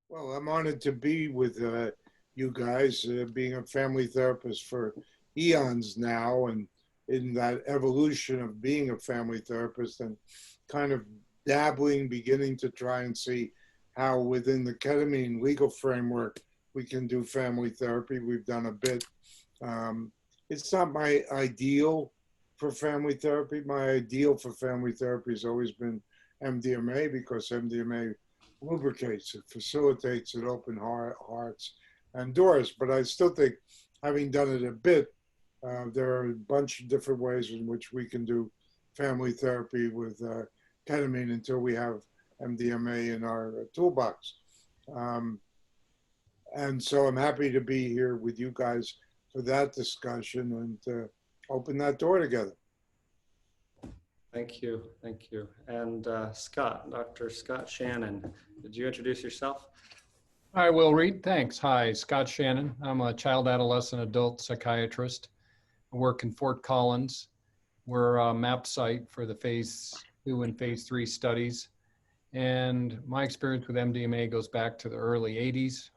Well, I'm honored to be with you guys, being a family therapist for eons now, and in that evolution of being a family therapist and kind of dabbling, beginning to try and see how within the ketamine legal framework we can do family therapy. We've done a bit. Um, it's not my ideal for family therapy. My ideal for family therapy has always been MDMA because MDMA lubricates, it facilitates it, hearts and doors. But I still think, having done it a bit, there are a bunch of different ways in which we can do family therapy with ketamine until we have MDMA in our toolbox. Um, and so I'm happy to be here with you guys for that discussion and open that door together. Thank you. Thank you. And Scott, Dr. Scott Shannon, did you introduce yourself? I will, Reid. Thanks. Hi, Scott Shannon. I'm a child, adolescent, adult psychiatrist. I work in Fort Collins. We're a MAP site for the phase 2 and phase 3 studies. And my experience with MDMA goes back to the early 80s.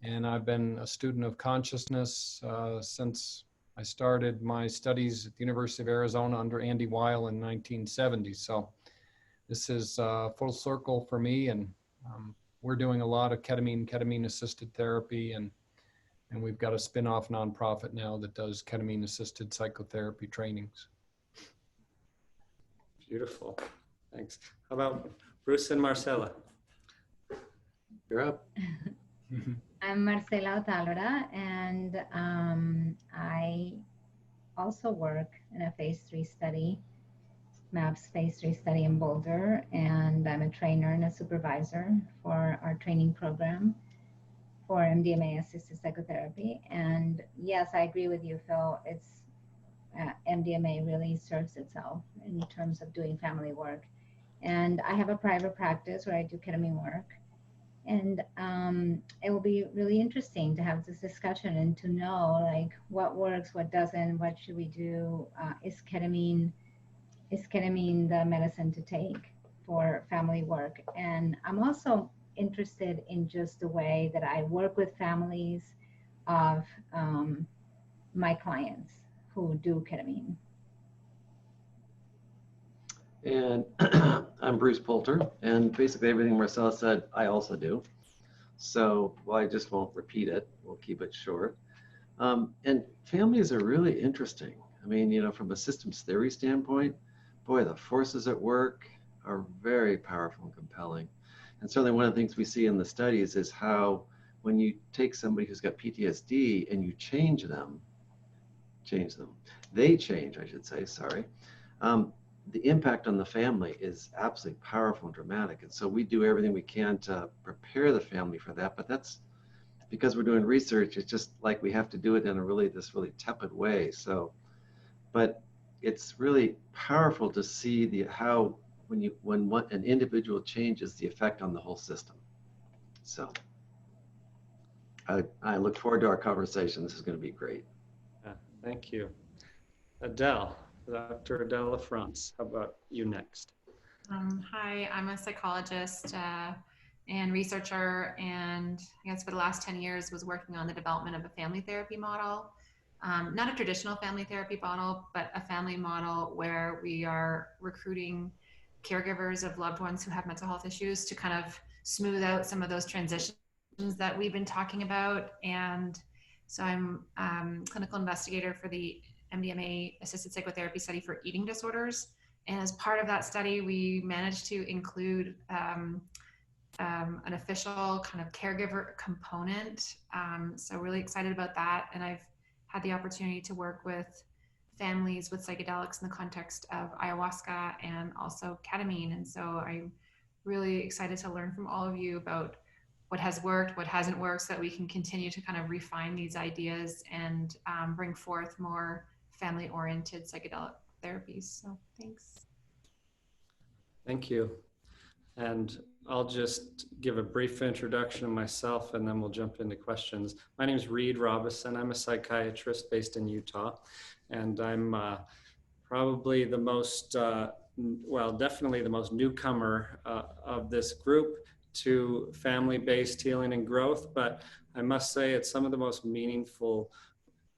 And I've been a student of consciousness since I started my studies at the University of Arizona under Andy Weil in 1970. So this is full circle for me, and we're doing a lot of ketamine-assisted therapy, and we've got a spin-off nonprofit now that does ketamine-assisted psychotherapy trainings. Beautiful. Thanks. How about Bruce and Marcela? You're up. I'm Marcela Ot'alora, and I also work in a phase 3 study, MAPS phase 3 study in Boulder, and I'm a trainer and a supervisor for our training program for MDMA-assisted psychotherapy. And yes, I agree with you, Phil. It's MDMA really serves itself in terms of doing family work. And I have a private practice where I do ketamine work. And it will be really interesting to have this discussion and to know like what works, what doesn't, what should we do? Is ketamine the medicine to take for family work? And I'm also interested in just the way that I work with families of my clients who do ketamine. And I'm Bruce Poulter, and basically everything Marcela said, I also do. So, well, I just won't repeat it. We'll keep it short. And families are really interesting. I mean, you know, from a systems theory standpoint, boy, the forces at work are very powerful and compelling. And certainly one of the things we see in the studies is how when you take somebody who's got PTSD and you change them, they change, I should say, sorry. The impact on the family is absolutely powerful and dramatic. And so we do everything we can to prepare the family for that. But that's because we're doing research, it's just like we have to do it in a this really tepid way. So, but it's really powerful to see how when an individual changes, the effect on the whole system. So I look forward to our conversation. This is going to be great. Thank you. Adele. Dr. Adele Lafrance, how about you next? Hi, I'm a psychologist and researcher, and I guess for the last 10 years was working on the development of a family therapy model. Not a traditional family therapy model, but a family model where we are recruiting caregivers of loved ones who have mental health issues to kind of smooth out some of those transitions that we've been talking about. And so I'm clinical investigator for the MDMA assisted psychotherapy study for eating disorders. And as part of that study, we managed to include an official kind of caregiver component. So really excited about that. And I've had the opportunity to work with families with psychedelics in the context of ayahuasca and also ketamine. And so I'm really excited to learn from all of you about what has worked, what hasn't worked, so that we can continue to kind of refine these ideas and bring forth more family-oriented psychedelic therapies. So thanks. Thank you. And I'll just give a brief introduction of myself and then we'll jump into questions. My name is Reid Robison. I'm a psychiatrist based in Utah. And I'm probably the most, well, definitely the most newcomer of this group to family-based healing and growth, but I must say it's some of the most meaningful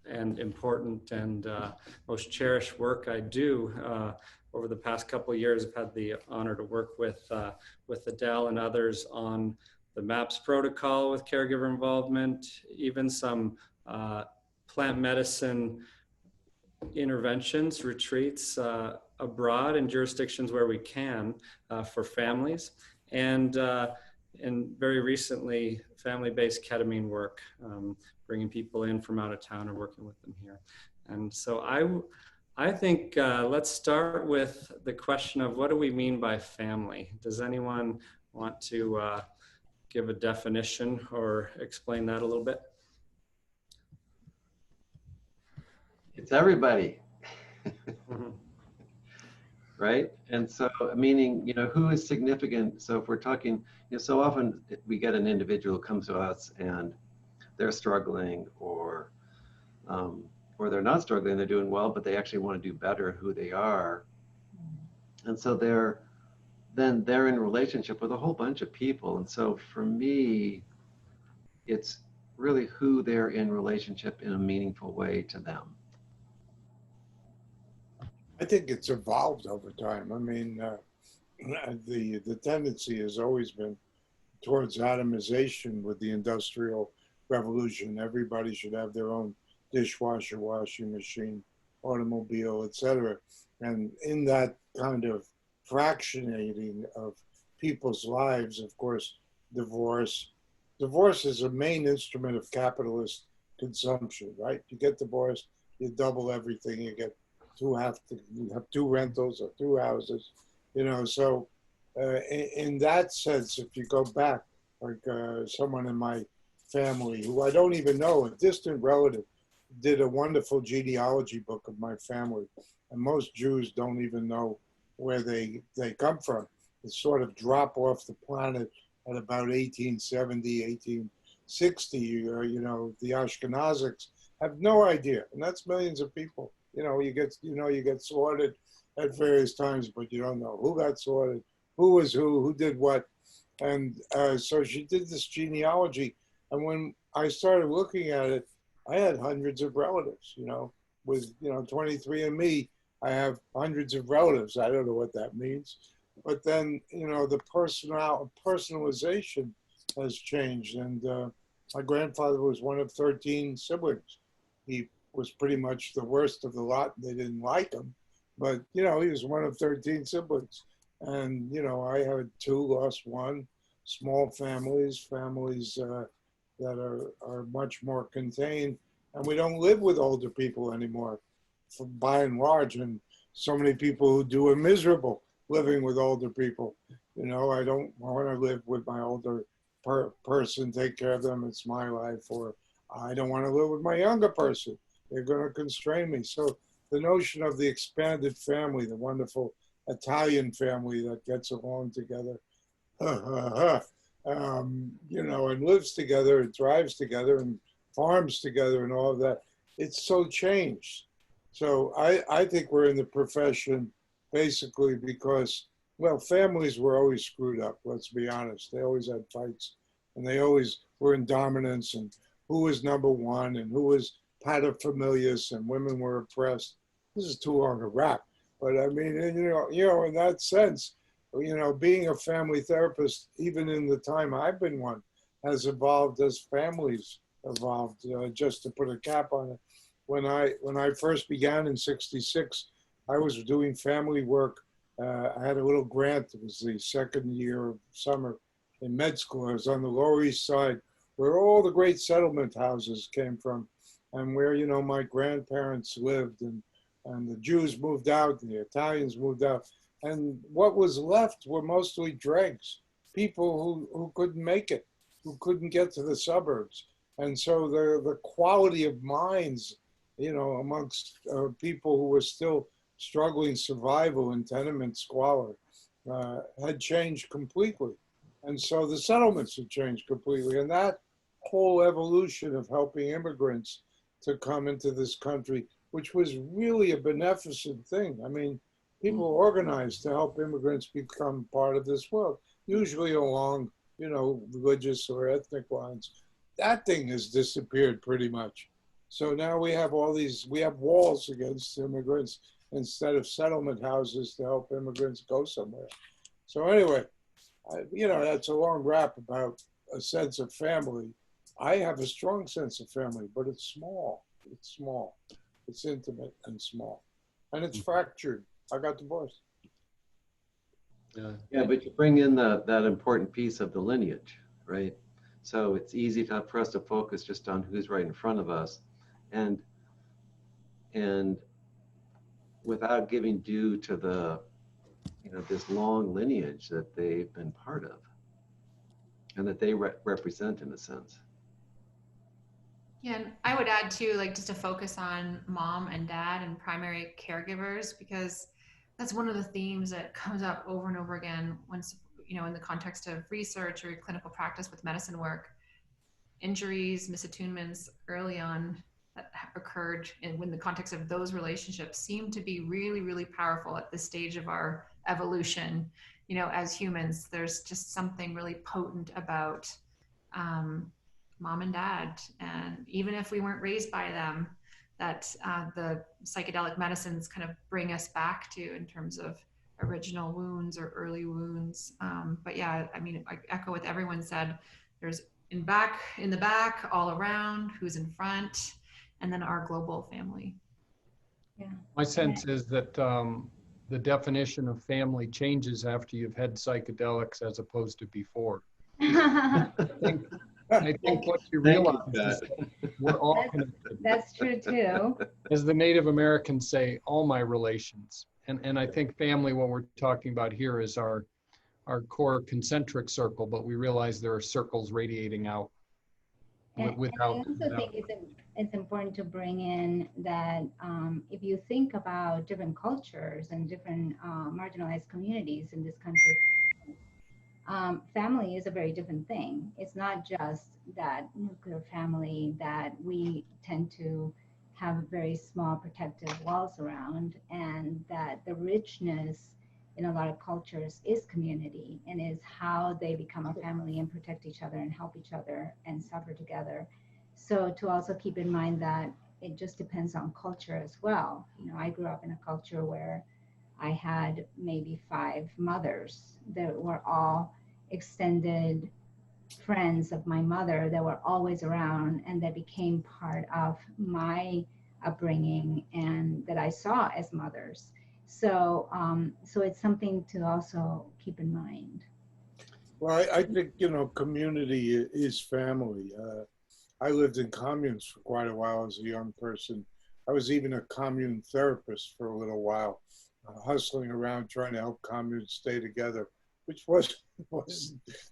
and important and most cherished work I do. Over the past couple of years, I've had the honor to work with Adele and others on the MAPS protocol with caregiver involvement, even some plant medicine interventions, retreats abroad in jurisdictions where we can for families, and very recently family-based ketamine work, bringing people in from out of town and working with them here. And so I think let's start with the question of what do we mean by family? Does anyone want to give a definition or explain that a little bit? It's everybody. Mm-hmm. Right? And so, meaning, you know, who is significant? So if we're talking, you know, so often we get an individual who comes to us and they're struggling, or they're not struggling, they're doing well, but they actually want to do better who they are. And so they're in relationship with a whole bunch of people. And so for me, it's really who they're in relationship in a meaningful way to them. I think it's evolved over time. I mean, the tendency has always been towards atomization with the Industrial Revolution. Everybody should have their own dishwasher, washing machine, automobile, etc. And in that kind of fractionating of people's lives, of course, divorce is a main instrument of capitalist consumption, right? You get divorced, you double everything, you have two rentals or two houses, you know. So in that sense, if you go back, like someone in my family who I don't even know, a distant relative, did a wonderful genealogy book of my family. And most Jews don't even know where they come from. They sort of drop off the planet at about 1870, 1860. You know, the Ashkenazics have no idea. And that's millions of people. You know, you get sorted at various times, but you don't know who got sorted, who was who did what. And so she did this genealogy. And when I started looking at it, I had hundreds of relatives, you know, with, you know, 23andMe, I have hundreds of relatives. I don't know what that means. But then, you know, the personalization has changed. And my grandfather was one of 13 siblings. He was pretty much the worst of the lot. They didn't like him, but, you know, he was one of 13 siblings. And, you know, I had two, lost one, small families that are much more contained. And we don't live with older people anymore, by and large. And so many people who do are miserable living with older people. You know, I don't want to live with my older person, take care of them, it's my life. Or I don't want to live with my younger person. They're going to constrain me. So the notion of the expanded family, the wonderful Italian family that gets along together, you know, and lives together and thrives together and farms together and all of that, it's so changed. So I think we're in the profession basically because, well, families were always screwed up, let's be honest. They always had fights, and they always were in dominance, and who was number one and who was paterfamilias, and women were oppressed. This is too long a rap, but I mean, you know, in that sense, you know, being a family therapist, even in the time I've been one, has evolved as families evolved. Just to put a cap on it, when I first began in '66, I was doing family work. I had a little grant. It was the second year of summer in med school. I was on the Lower East Side, where all the great settlement houses came from, and where, you know, my grandparents lived, and the Jews moved out, and the Italians moved out. And what was left were mostly dregs, people who couldn't make it, who couldn't get to the suburbs. And so the quality of minds, you know, amongst people who were still struggling survival in tenement squalor had changed completely. And so the settlements had changed completely. And that whole evolution of helping immigrants to come into this country, which was really a beneficent thing. I mean, people organized to help immigrants become part of this world, usually along religious or ethnic lines. That thing has disappeared pretty much. So now we have we have walls against immigrants instead of settlement houses to help immigrants go somewhere. So anyway, that's a long rap about a sense of family. I have a strong sense of family, but it's small. It's small. It's intimate and small. And it's fractured. I got divorced. Yeah, but you bring in that important piece of the lineage, right? So it's easy for us to focus just on who's right in front of us, and without giving due to the this long lineage that they've been part of, and that they represent in a sense. Yeah, and I would add too, like just to focus on mom and dad and primary caregivers, because that's one of the themes that comes up over and over again when, in the context of research or clinical practice with medicine work. Injuries, misattunements early on that occurred in the context of those relationships seem to be really, really powerful at this stage of our evolution. As humans, there's just something really potent about mom and dad, and even if we weren't raised by them, that the psychedelic medicines kind of bring us back to in terms of original wounds or early wounds. But yeah, I mean, I echo what everyone said. There's in the back, all around, who's in front, and then our global family. Yeah. My sense is that the definition of family changes after you've had psychedelics as opposed to before. I think what you realize is that we're all connected. That's true too. As the Native Americans say, all my relations. And I think family, what we're talking about here is our core concentric circle, but we realize there are circles radiating out. And I also think it's important to bring in that if you think about different cultures and different marginalized communities in this country, family is a very different thing. It's not just that nuclear family that we tend to have very small protective walls around, and that the richness in a lot of cultures is community and is how they become a family and protect each other and help each other and suffer together. So to also keep in mind that it just depends on culture as well. I grew up in a culture where I had maybe 5 mothers that were all extended friends of my mother that were always around and that became part of my upbringing and that I saw as mothers. So it's something to also keep in mind. Well, I think, community is family. I lived in communes for quite a while as a young person. I was even a commune therapist for a little while, hustling around trying to help communes stay together, which wasn't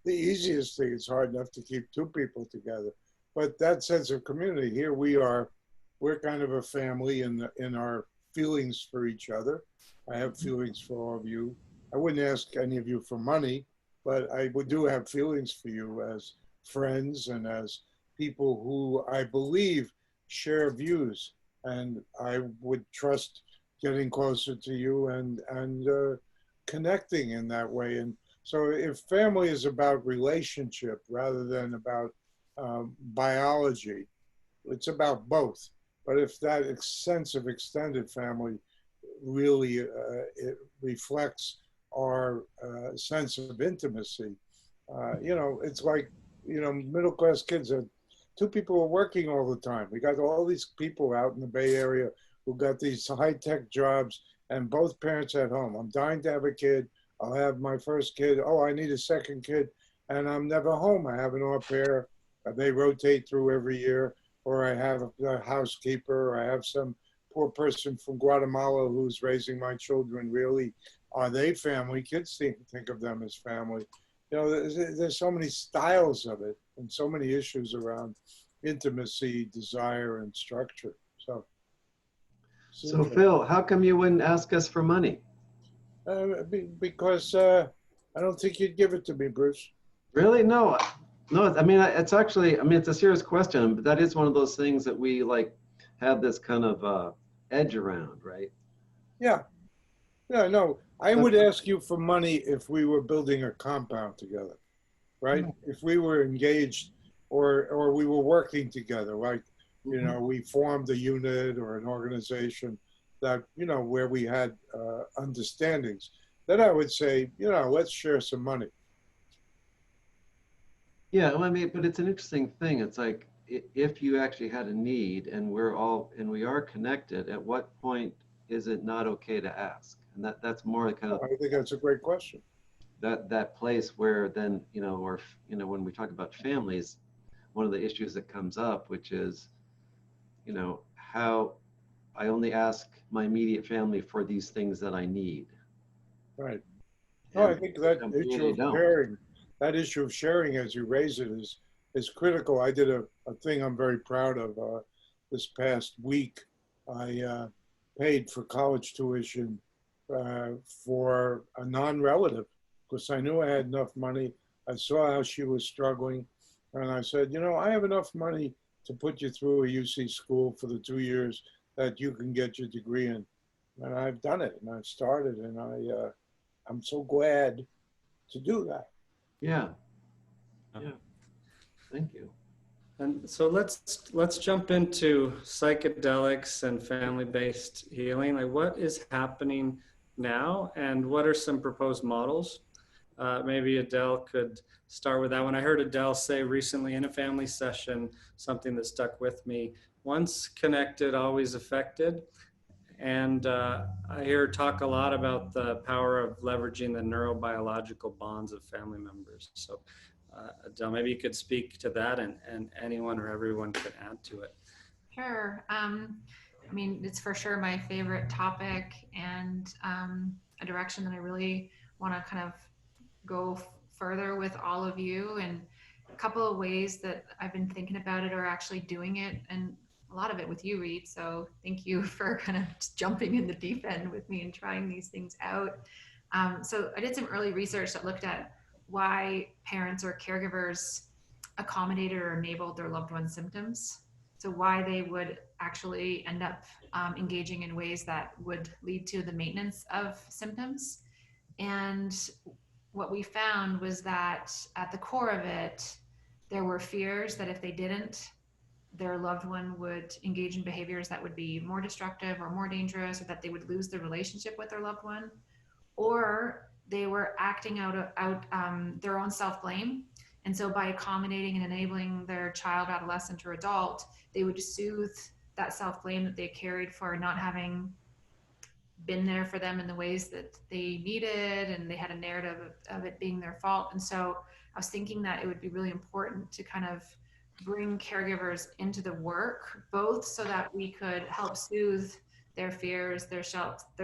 the easiest thing. It's hard enough to keep 2 people together. But that sense of community, here we're kind of a family in our feelings for each other. I have feelings for all of you. I wouldn't ask any of you for money, but I do have feelings for you as friends and as people who I believe share views. And I would trust getting closer to you and connecting in that way. And so if family is about relationship rather than about biology, it's about both. But if that sense of extended family really it reflects our sense of intimacy, it's like, middle-class kids are 2 people are working all the time. We got all these people out in the Bay Area who got these high-tech jobs and both parents at home. I'm dying to have a kid. I'll have my first kid. Oh, I need a second kid. And I'm never home. I have an au pair. They rotate through every year. Or I have a housekeeper. Or I have some poor person from Guatemala who's raising my children. Really, are they family? Kids think of them as family. There's so many styles of it and so many issues around intimacy, desire, and structure. So Phil, how come you wouldn't ask us for money? Because I don't think you'd give it to me, Bruce. Really? No. I mean, it's actually, it's a serious question, but that is one of those things that we have this kind of edge around, right? Yeah. No. I would ask you for money if we were building a compound together. right? If we were engaged or we were working together, like, you know, we formed a unit or an organization that, you know, where we had understandings, then I would say, you know, let's share some money. Yeah, well, I mean, but it's an interesting thing. It's like if you actually had a need and we are connected, at what point is it not okay to ask? And that's more kind of I think that's a great question. that place where then, you know, or, you know, when we talk about families, one of the issues that comes up, which is, you know, how I only ask my immediate family for these things that I need. Right. No, I And think that some issue really of don't. sharing, as you raise it, is critical. I did a thing I'm very proud of this past week. I paid for college tuition for a non-relative because I knew I had enough money. I saw how she was struggling, and I said, you know, I have enough money to put you through a UC school for the 2 years that you can get your degree in. And I've done it, and I've started, and I'm so glad to do that. Yeah. Yeah. Thank you. And so let's jump into psychedelics and family-based healing. Like, what is happening now, and what are some proposed models? Maybe Adele could start with that one. I heard Adele say recently in a family session something that stuck with me: once connected, always affected. And I hear her talk a lot about the power of leveraging the neurobiological bonds of family members. So Adele, maybe you could speak to that, and anyone or everyone could add to it. Sure. I mean, it's for sure my favorite topic, and a direction that I really want to kind of go further with all of you. And a couple of ways that I've been thinking about it, or actually doing it, and a lot of it with you, Reid. So thank you for kind of just jumping in the deep end with me and trying these things out. So I did some early research that looked at why parents or caregivers accommodated or enabled their loved one's symptoms. So why they would actually end up engaging in ways that would lead to the maintenance of symptoms. And what we found was that at the core of it, there were fears that if they didn't, their loved one would engage in behaviors that would be more destructive or more dangerous, or that they would lose the relationship with their loved one, or they were acting out their own self-blame. And so by accommodating and enabling their child, adolescent, or adult, they would soothe that self-blame that they carried for not having been there for them in the ways that they needed, and they had a narrative of it being their fault. And so I was thinking that it would be really important to kind of bring caregivers into the work, both so that we could help soothe their fears, their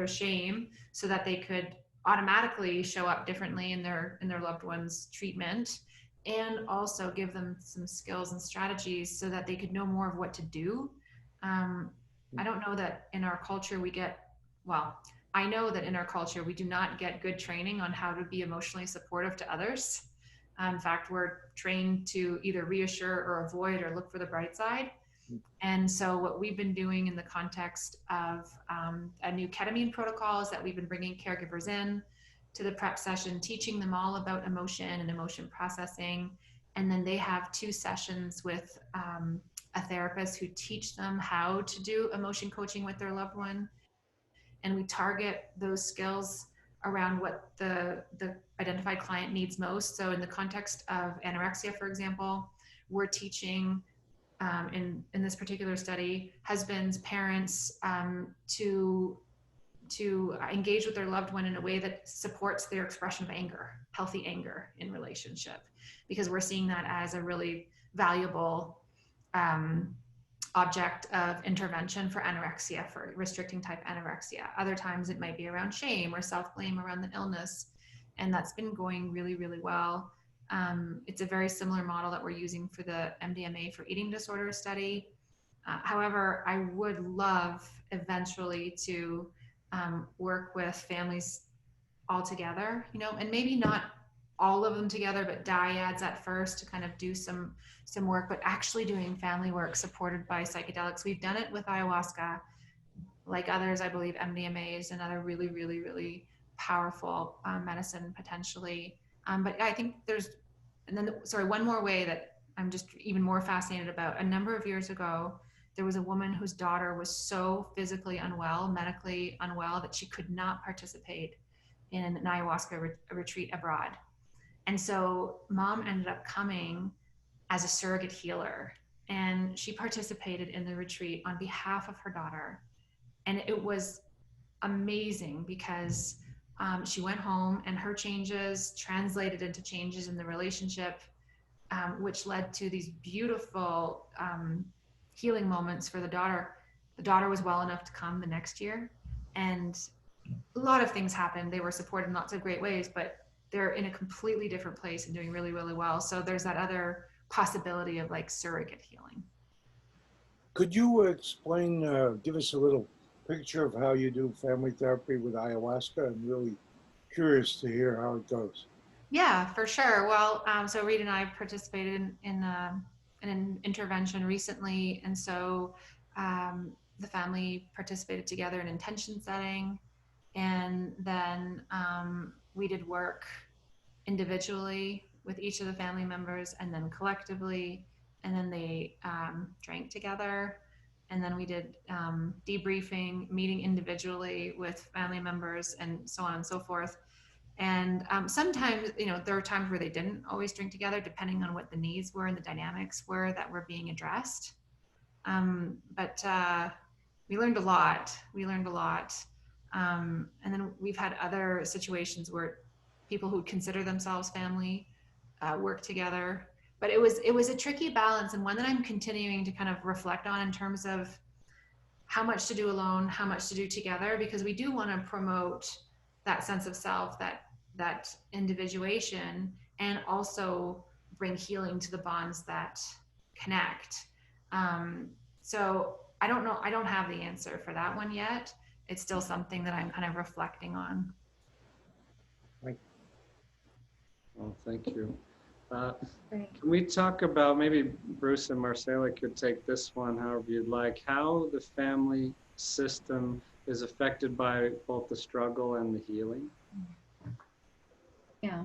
shame, so that they could automatically show up differently in their loved one's treatment, and also give them some skills and strategies so that they could know more of what to do. I don't know that in our culture I know that in our culture we do not get good training on how to be emotionally supportive to others. In fact, we're trained to either reassure or avoid or look for the bright side. And so what we've been doing in the context of a new ketamine protocol is that we've been bringing caregivers in to the prep session, teaching them all about emotion and emotion processing. And then they have 2 sessions with a therapist who teach them how to do emotion coaching with their loved one. And we target those skills around what the identified client needs most. So in the context of anorexia, for example, we're teaching in this particular study, husbands, parents, to engage with their loved one in a way that supports their expression of anger, healthy anger in relationship, because we're seeing that as a really valuable object of intervention for anorexia, for restricting type anorexia. Other times it might be around shame or self-blame around the illness. And that's been going really, really well. It's a very similar model that we're using for the MDMA for eating disorder study. However, I would love eventually to work with families all together, and maybe not all of them together, but dyads at first to kind of do some work, but actually doing family work supported by psychedelics. We've done it with ayahuasca. Like others, I believe MDMA is another really, really, really powerful medicine potentially. But I think there's and then, sorry, one more way that I'm just even more fascinated about. A number of years ago, there was a woman whose daughter was so physically unwell, medically unwell, that she could not participate in an ayahuasca retreat abroad. And so mom ended up coming as a surrogate healer, and she participated in the retreat on behalf of her daughter. And it was amazing because she went home and her changes translated into changes in the relationship, which led to these beautiful healing moments for the daughter. The daughter was well enough to come the next year, and a lot of things happened. They were supported in lots of great ways, but they're in a completely different place and doing really, really well. So there's that other possibility of like surrogate healing. Could you explain, give us a little picture of how you do family therapy with ayahuasca? I'm really curious to hear how it goes. Yeah, for sure. Well, so Reid and I participated in an intervention recently, and so the family participated together in intention setting, and then we did work individually with each of the family members, and then collectively, and then they drank together, and then we did debriefing, meeting individually with family members, and so on and so forth. And sometimes, there are times where they didn't always drink together, depending on what the needs were and the dynamics were that were being addressed. But we learned a lot. And then we've had other situations where people who consider themselves family work together. But it was a tricky balance, and one that I'm continuing to kind of reflect on in terms of how much to do alone, how much to do together, because we do want to promote that sense of self, that individuation, and also bring healing to the bonds that connect. So I don't know, I don't have the answer for that one yet. It's still something that I'm kind of reflecting on. Well, thank you. Can we talk about, maybe Bruce and Marcela could take this one however you'd like, how the family system is affected by both the struggle and the healing? Yeah.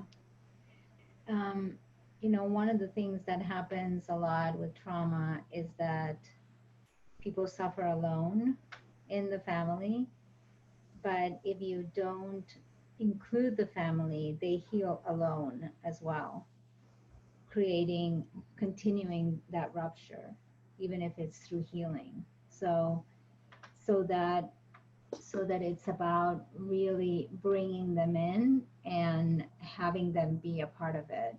One of the things that happens a lot with trauma is that people suffer alone in the family, but if you don't include the family, they heal alone as well, continuing that rupture, even if it's through healing. So that it's about really bringing them in and having them be a part of it.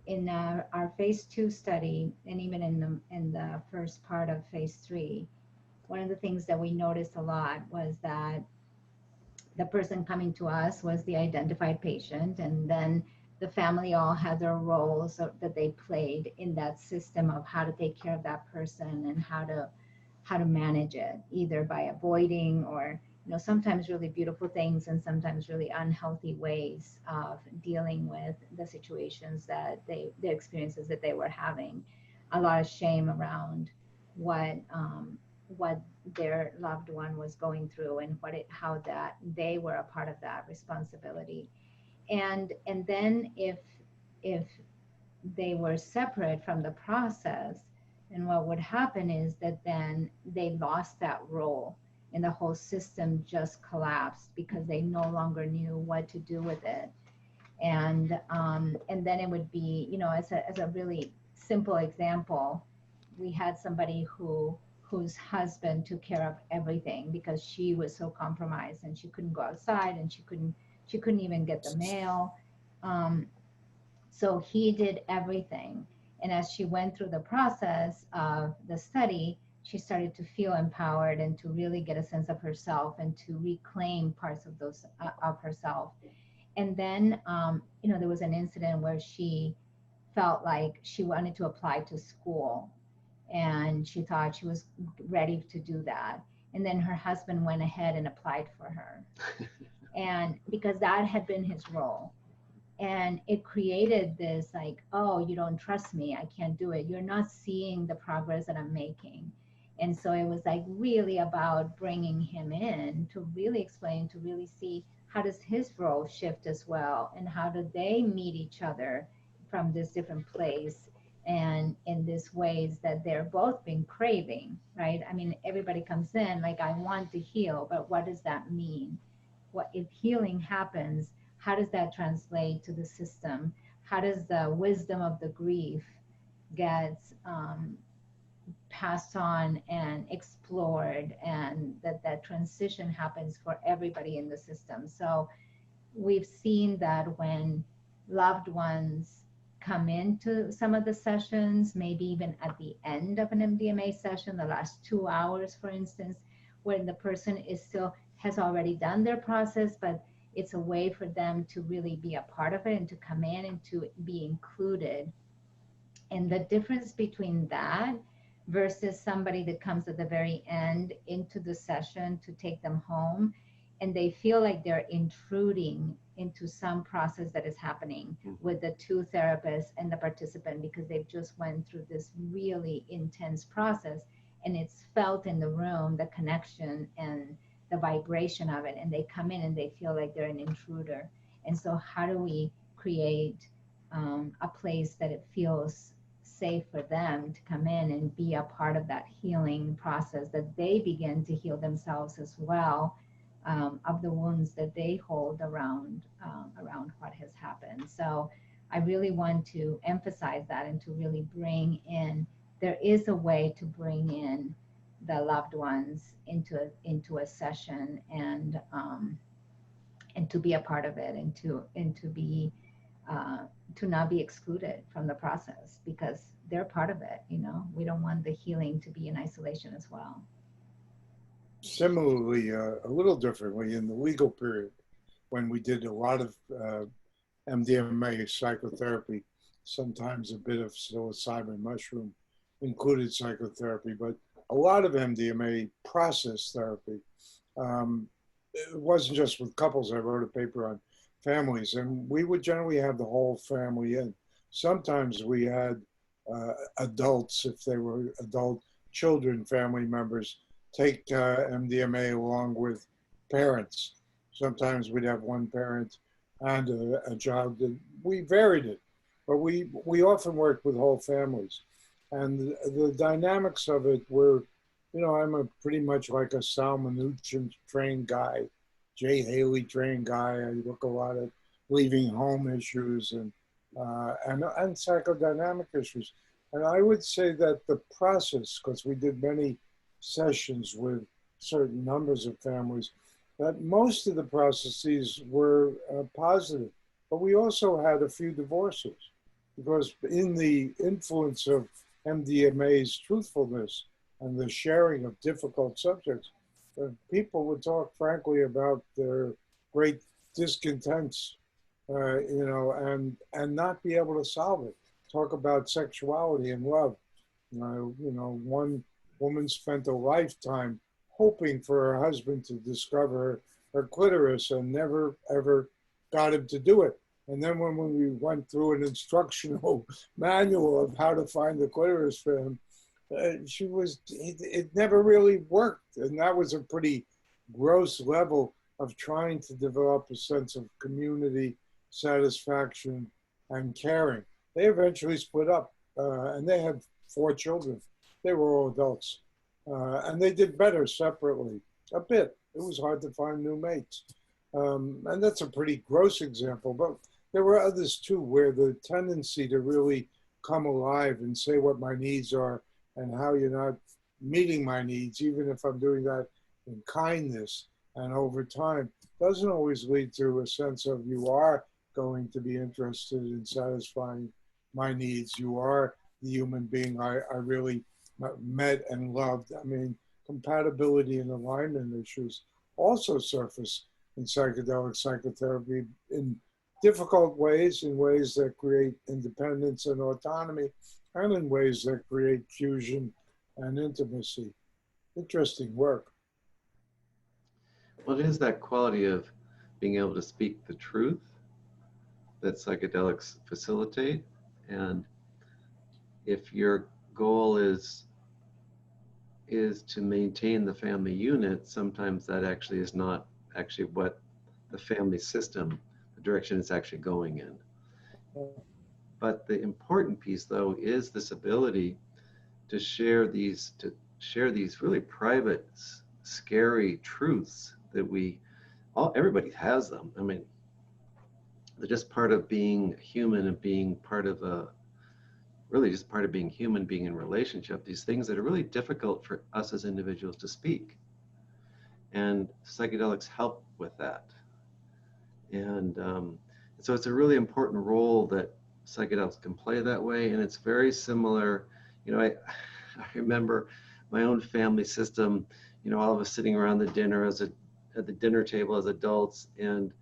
In our phase 2 study, and even in the first part of phase 3, one of the things that we noticed a lot was that the person coming to us was the identified patient, and then the family all had their roles that they played in that system of how to take care of that person and how to manage it, either by avoiding or sometimes really beautiful things and sometimes really unhealthy ways of dealing with the situations that the experiences that they were having. A lot of shame around what their loved one was going through and how that they were a part of that responsibility. And then if they were separate from the process, and what would happen is that then they lost that role, and the whole system just collapsed because they no longer knew what to do with it. And then it would be, as a really simple example, we had somebody whose husband took care of everything because she was so compromised and she couldn't go outside and she couldn't even get the mail. So he did everything. And as she went through the process of the study, she started to feel empowered and to really get a sense of herself and to reclaim parts of those of herself. And then, there was an incident where she felt like she wanted to apply to school, and she thought she was ready to do that. And then her husband went ahead and applied for her, and because that had been his role. And it created this like, oh, you don't trust me, I can't do it. You're not seeing the progress that I'm making. And so it was like really about bringing him in to really explain, to really see how does his role shift as well, and how do they meet each other from this different place and in these ways that they're both been craving, right? I mean, everybody comes in like, I want to heal, but what does that mean? What if healing happens? How does that translate to the system? How does the wisdom of the grief get passed on and explored, and that transition happens for everybody in the system? So we've seen that when loved ones come into some of the sessions, maybe even at the end of an MDMA session, the last 2 hours, for instance, when the person is still has already done their process, but it's a way for them to really be a part of it and to come in and to be included. And the difference between that versus somebody that comes at the very end into the session to take them home, and they feel like they're intruding into some process that is happening with the two therapists and the participant, because they've just went through this really intense process, and it's felt in the room, the connection and the vibration of it, and they come in and they feel like they're an intruder. And so how do we create a place that it feels safe for them to come in and be a part of that healing process, that they begin to heal themselves as well, of the wounds that they hold around what has happened. So I really want to emphasize that, and to really bring in, there is a way to bring in the loved ones into a session, and to be a part of it, and to be to not be excluded from the process, because they're part of it. You know, we don't want the healing to be in isolation as well. Similarly, a little differently, in the legal period, when we did a lot of MDMA psychotherapy, sometimes a bit of psilocybin mushroom included psychotherapy, but a lot of MDMA process therapy. It wasn't just with couples. I wrote a paper on families, and we would generally have the whole family in. Sometimes we had adults, if they were adult children, family members, take MDMA along with parents. Sometimes we'd have one parent and a child. We varied it, but we often worked with whole families. And the dynamics of it were, you know, I'm a pretty much like a Sal Minuchin trained guy, Jay Haley trained guy. I look a lot at leaving home issues and psychodynamic issues. And I would say that the process, because we did many sessions with certain numbers of families, that most of the processes were positive. But we also had a few divorces, because in the influence of MDMA's truthfulness and the sharing of difficult subjects, people would talk frankly about their great discontents, you know, and not be able to solve it. Talk about sexuality and love. You know, one woman spent a lifetime hoping for her husband to discover her clitoris and never, ever got him to do it. And then when we went through an instructional manual of how to find the clitoris for him, it never really worked. And that was a pretty gross level of trying to develop a sense of community, satisfaction, and caring. They eventually split up, and they had 4 children. They were all adults. And they did better separately, a bit. It was hard to find new mates. And that's a pretty gross example, but there were others too, where the tendency to really come alive and say what my needs are and how you're not meeting my needs, even if I'm doing that in kindness and over time, doesn't always lead to a sense of you are going to be interested in satisfying my needs. You are the human being I really met and loved. I mean, compatibility and alignment issues also surface in psychedelic psychotherapy in difficult ways, in ways that create independence and autonomy, and in ways that create fusion and intimacy. Interesting work. Well, it is that quality of being able to speak the truth that psychedelics facilitate. And if your goal is to maintain the family unit, sometimes that actually is not actually what the family system, the direction it's actually going in. But the important piece, though, is this ability to share these really private, scary truths that everybody has them. I mean, they're just part of being human and being part of really just part of being human, being in relationship. These things that are really difficult for us as individuals to speak, and psychedelics help with that. And so it's a really important role that psychedelics can play that way, and it's very similar. You know, I remember my own family system. You know, all of us sitting around the dinner at the dinner table as adults, and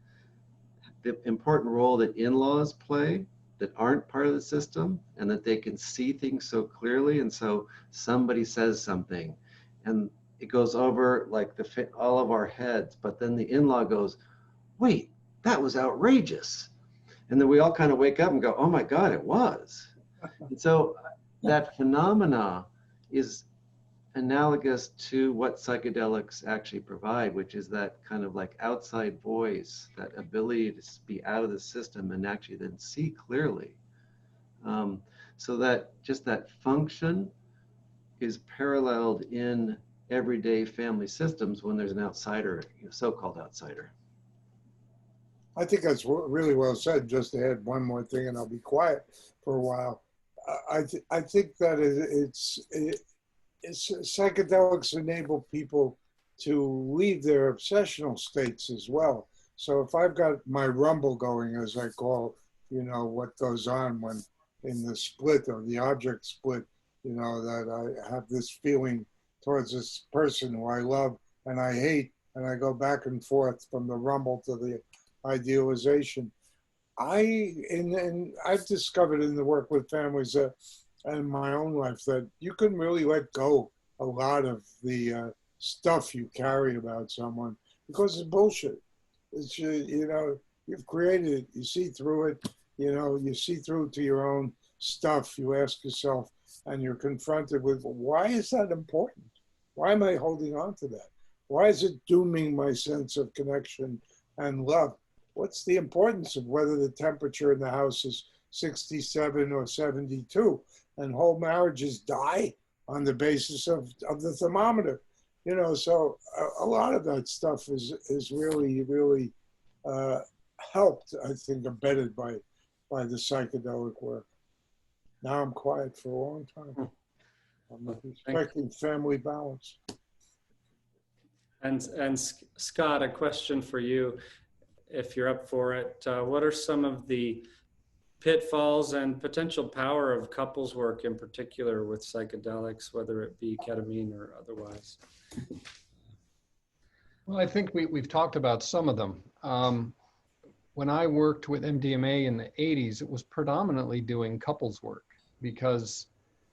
the important role that in-laws play that aren't part of the system, and that they can see things so clearly. And so somebody says something, and it goes over like all of our heads, but then the in-law goes, "Wait, that was outrageous." And then we all kind of wake up and go, "Oh my God, it was." And so that phenomena is analogous to what psychedelics actually provide, which is that kind of like outside voice, that ability to be out of the system and actually then see clearly. So that just that function is paralleled in everyday family systems when there's an outsider, so-called outsider. I think that's really well said. Just to add one more thing, and I'll be quiet for a while. I think that psychedelics enable people to leave their obsessional states as well. So if I've got my rumble going, as I call, what goes on when in the split or the object split, that I have this feeling towards this person who I love and I hate, and I go back and forth from the rumble to the idealization. I've discovered in the work with families and in my own life that you can really let go a lot of the stuff you carry about someone because it's bullshit. It's you've created it, you see through it, you see through to your own stuff. You ask yourself, and you're confronted with, why is that important? Why am I holding on to that? Why is it dooming my sense of connection and love? What's the importance of whether the temperature in the house is 67 or 72? And whole marriages die on the basis of the thermometer. So a lot of that stuff is really, really helped, I think, abetted by the psychedelic work. Now I'm quiet for a long time. I'm respecting family balance. And Scott, a question for you, if you're up for it. What are some of the pitfalls and potential power of couples work, in particular with psychedelics, whether it be ketamine or otherwise? Well, I think we've talked about some of them. When I worked with MDMA in the 80s, it was predominantly doing couples work because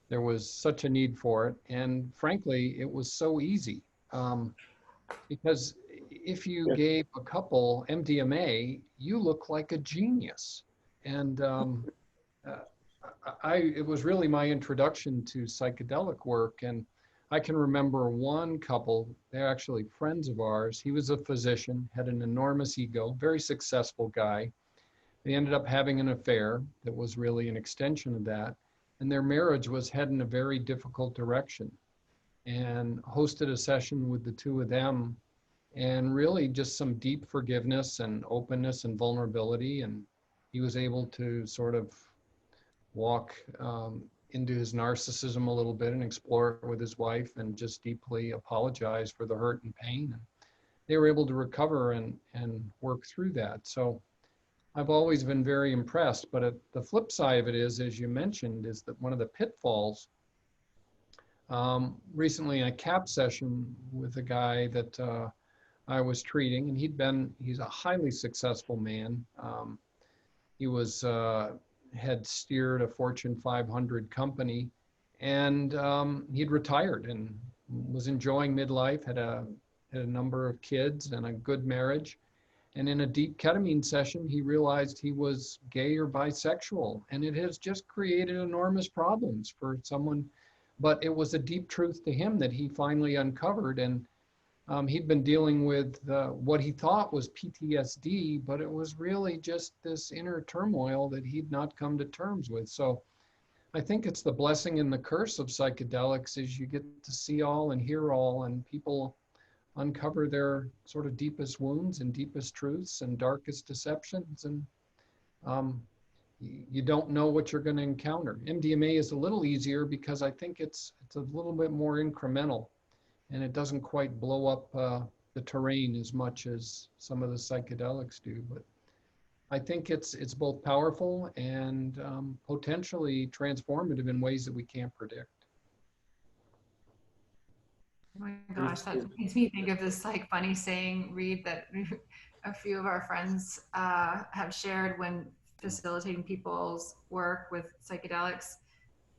there was such a need for it. And frankly, it was so easy. Because if you gave a couple MDMA, you look like a genius. And it was really my introduction to psychedelic work. And I can remember one couple, they're actually friends of ours. He was a physician, had an enormous ego, very successful guy. They ended up having an affair that was really an extension of that. And their marriage was heading in a very difficult direction. And hosted a session with the two of them, and really just some deep forgiveness and openness and vulnerability. And he was able to sort of walk into his narcissism a little bit and explore it with his wife and just deeply apologize for the hurt and pain. And they were able to recover and work through that. So I've always been very impressed. But the flip side of it is, as you mentioned, is that one of the pitfalls, recently in a CAP session with a guy that I was treating, and he's a highly successful man. He was had steered a Fortune 500 company, and he'd retired and was enjoying midlife, had a number of kids and a good marriage. And in a deep ketamine session, he realized he was gay or bisexual, and it has just created enormous problems for someone. But it was a deep truth to him that he finally uncovered, and He'd been dealing with what he thought was PTSD, but it was really just this inner turmoil that he'd not come to terms with. So I think it's the blessing and the curse of psychedelics is you get to see all and hear all, and people uncover their sort of deepest wounds and deepest truths and darkest deceptions, and you don't know what you're going to encounter. MDMA is a little easier because I think it's a little bit more incremental, and it doesn't quite blow up the terrain as much as some of the psychedelics do. But I think it's both powerful and potentially transformative in ways that we can't predict. Oh my gosh, that makes me think of this like funny saying, Reid, that a few of our friends have shared when facilitating people's work with psychedelics.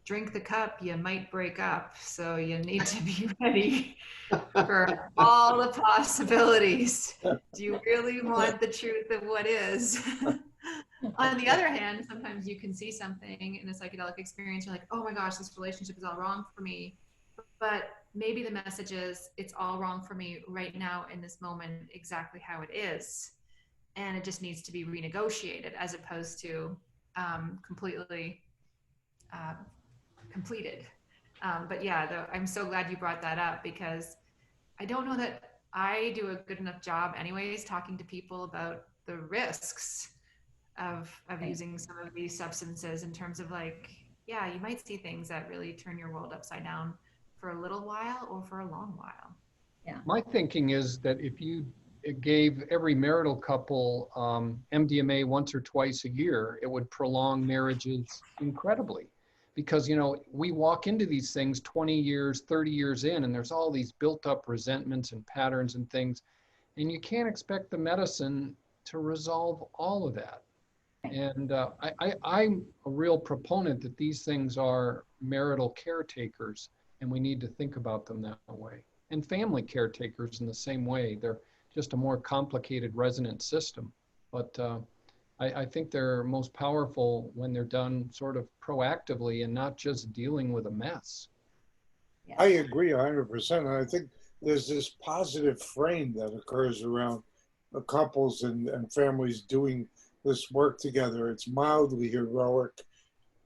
Drink the cup, you might break up. So you need to be ready for all the possibilities. Do you really want the truth of what is? On the other hand, sometimes you can see something in a psychedelic experience, you're like, oh my gosh, this relationship is all wrong for me. But maybe the message is, it's all wrong for me right now in this moment, exactly how it is. And it just needs to be renegotiated as opposed to completely completed. But yeah, I'm so glad you brought that up, because I don't know that I do a good enough job anyways talking to people about the risks of using some of these substances, in terms of like, yeah, you might see things that really turn your world upside down for a little while or for a long while. Yeah. My thinking is that if you gave every marital couple MDMA once or twice a year, it would prolong marriages incredibly. Because, you know, we walk into these things 20 years, 30 years in, and there's all these built up resentments and patterns and things. And you can't expect the medicine to resolve all of that. And I'm a real proponent that these things are marital caretakers, and we need to think about them that way. And family caretakers in the same way. They're just a more complicated resonant system. But I think they're most powerful when they're done sort of proactively and not just dealing with a mess. Yeah. I agree 100%. And I think there's this positive frame that occurs around couples and families doing this work together. It's mildly heroic.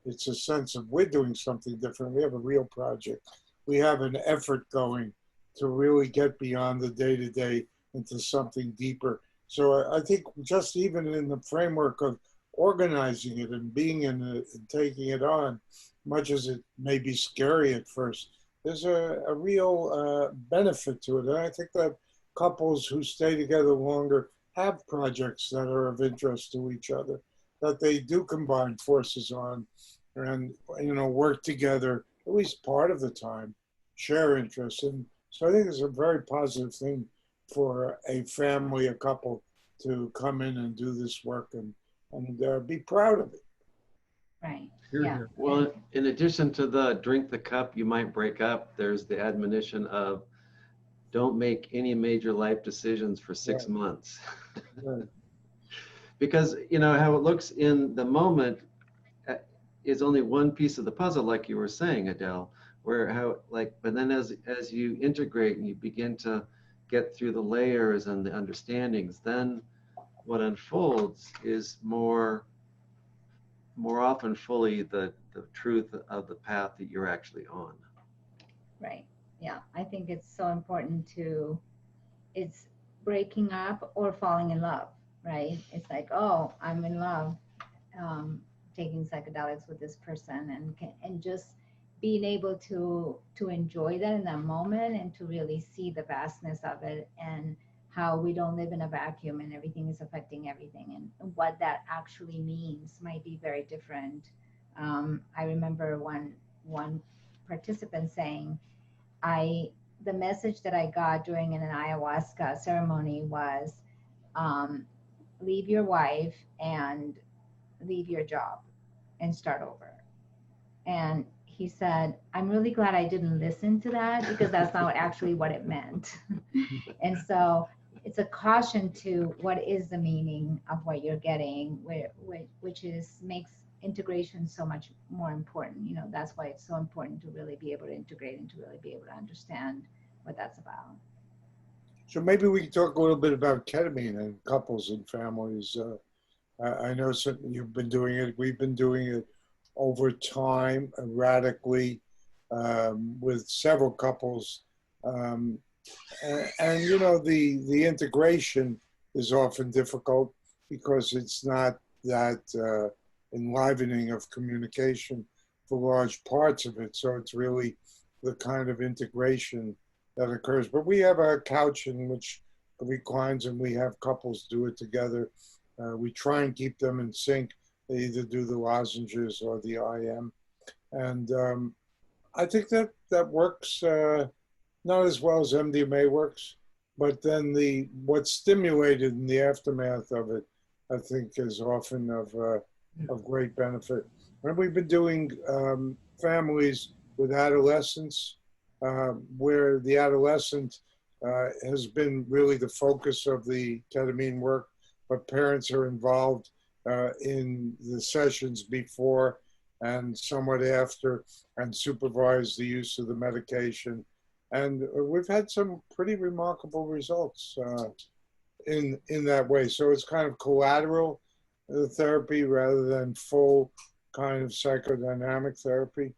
It's a sense of we're doing something different. We have a real project. We have an effort going to really get beyond the day-to-day into something deeper. So I think just even in the framework of organizing it and being in it and taking it on, much as it may be scary at first, there's a real benefit to it. And I think that couples who stay together longer have projects that are of interest to each other, that they do combine forces on and, you know, work together at least part of the time, share interests. And so I think it's a very positive thing for a family, a couple, to come in and do this work and be proud of it. Right. Here, Yeah. here. Well, in addition to the drink the cup, you might break up, there's the admonition of don't make any major life decisions for 6 months. Right. Because, you know, how it looks in the moment is only one piece of the puzzle, like you were saying, Adele, where how, like, but then as you integrate and you begin to get through the layers and the understandings, then what unfolds is more often fully the truth of the path that you're actually on. Right. Yeah. I think it's so important it's breaking up or falling in love, right? It's like, oh, I'm in love, taking psychedelics with this person, and just being able to enjoy that in that moment and to really see the vastness of it and how we don't live in a vacuum and everything is affecting everything, and what that actually means might be very different. I remember one participant saying, the message that I got during an ayahuasca ceremony was, leave your wife and leave your job and start over. And he said, I'm really glad I didn't listen to that, because that's not actually what it meant. And so it's a caution to what is the meaning of what you're getting, which makes integration so much more important. You know, that's why it's so important to really be able to integrate and to really be able to understand what that's about. So maybe we can talk a little bit about ketamine and couples and families. I know something you've been doing it. We've been doing it over time, radically, with several couples. And you know, the integration is often difficult because it's not that enlivening of communication for large parts of it. So it's really the kind of integration that occurs. But we have a couch in which reclines and we have couples do it together. We try and keep them in sync. They either do the lozenges or the IM. And I think that works not as well as MDMA works, but then what's stimulated in the aftermath of it, I think, is often of great benefit. And we've been doing families with adolescents, where the adolescent has been really the focus of the ketamine work, but parents are involved in the sessions before and somewhat after, and supervise the use of the medication. And we've had some pretty remarkable results in that way. So it's kind of collateral therapy rather than full kind of psychodynamic therapy.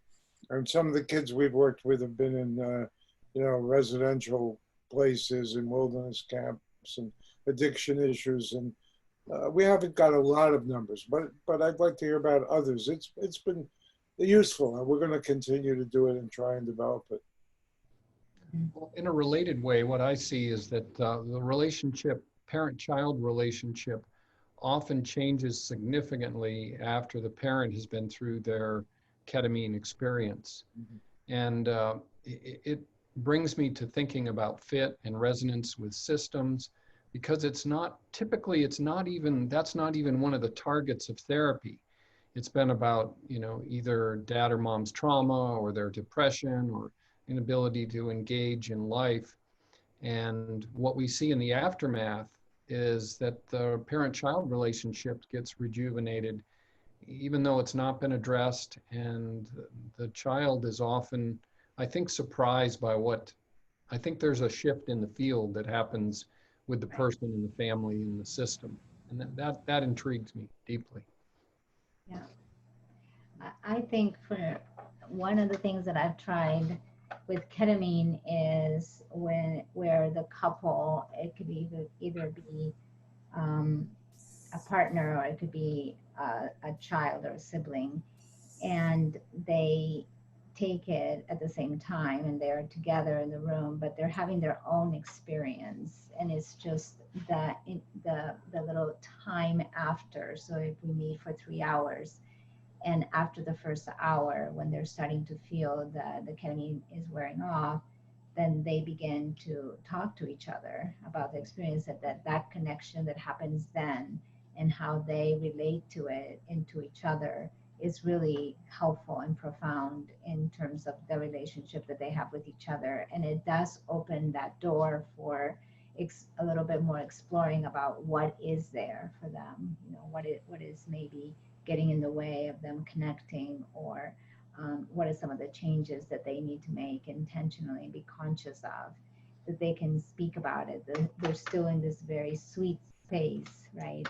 And some of the kids we've worked with have been in, residential places and wilderness camps and addiction issues. And we haven't got a lot of numbers, but I'd like to hear about others. It's been useful, and we're going to continue to do it and try and develop it. Well, in a related way, what I see is that the relationship, parent-child relationship, often changes significantly after the parent has been through their ketamine experience. Mm-hmm. And it brings me to thinking about fit and resonance with systems, because it's not even one of the targets of therapy. It's been about, either dad or mom's trauma or their depression or inability to engage in life. And what we see in the aftermath is that the parent-child relationship gets rejuvenated, even though it's not been addressed. And the child is often, I think, surprised by I think there's a shift in the field that happens with the person and the family and the system. And that intrigues me deeply. Yeah. I think for one of the things that I've tried with ketamine is where the couple, it could either be a partner or it could be a child or a sibling, and they take it at the same time and they're together in the room, but they're having their own experience, and it's just that the little time after. So if we meet for 3 hours, and after the first hour, when they're starting to feel that the ketamine is wearing off, then they begin to talk to each other about the experience, that connection that happens then and how they relate to it and to each other is really helpful and profound in terms of the relationship that they have with each other. And it does open that door for a little bit more exploring about what is there for them, what is maybe getting in the way of them connecting, or what are some of the changes that they need to make intentionally and be conscious of, that they can speak about it. They're still in this very sweet space, right,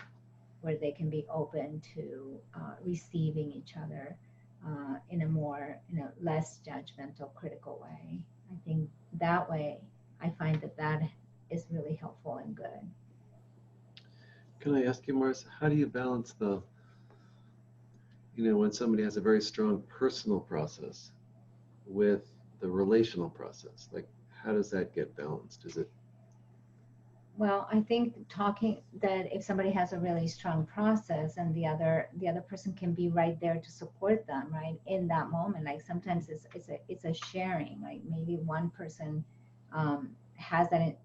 where they can be open to receiving each other in a less judgmental, critical way. I think that way, I find that is really helpful and good. Can I ask you, Marcela, how do you balance when somebody has a very strong personal process with the relational process? Like, how does that get balanced? Is it? Well, I think talking that if somebody has a really strong process and the other person can be right there to support them, right, in that moment. Like sometimes it's a sharing. Like maybe one person has that